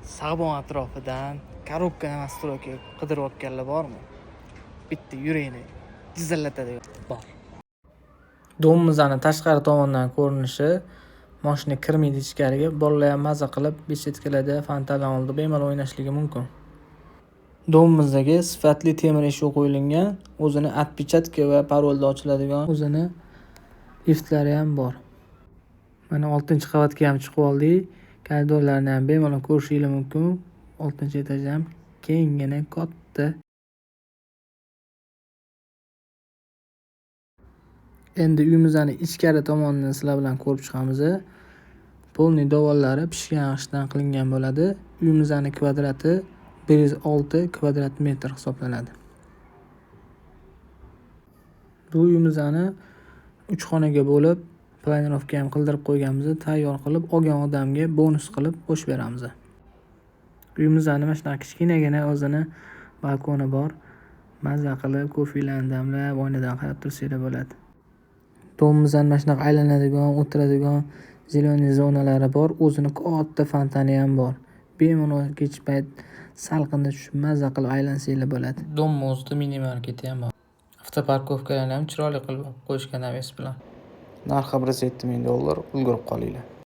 Sag'bon atrofidan korobka nastroyka qidirayotganlar bormi? Bitta yurakni jizillatadigan bor. Domimizning tashqari tomondan ko'rinishi, mashina kirmaydi ichkariga, bolalar ham maza qilib beshetkalarda fontanlar oldida bemalol o'ynashligi mumkin. Domimizga sifatli temir eshik qo'yilgan, o'zini отпечатка va parolda ochiladigan, o'zini liftlari ham bor. Mana 6-qavatga ham chiqib oldik. Koridorlarni ham bemalol ko'rishingiz mumkin. 6-etaj ham kengina, katta. Endi uyimizning ichkari tomonini sizlar bilan ko'rib chiqamiz. Polniy devorlari pishgan g'ishtdan qilingan bo'ladi. Uyimizning kvadrati 106 kvadrat metr hisoblanadi. Bu uyimizni 3 xonaga bo'lib, planirovka ham qildirib qo'yganmiz. Tayyor qilib, olgan odamga bonus qilib qo'shib beramiz. Uyimizning mana shunaqa kichkinagina o'zini balkoni bor. Maza qilib, ko'finglarni damlab, oynadan qarab tursanglar bo'ladi. Domimizning mana shunaqa aylanadigan, o'tiradigan zeleniy zonalari bor. O'zini katta fontani ham bor. Bemalol kech payt salqinda tushib maza qilib aylansanglar bo'ladi. Domimiz o'zida mini marketi ham bor. Avtoparkovkalarni ham chiroyli qilib qo'yishgan naves bilan. Narxi $107 ming. Ulgurib qolinglar.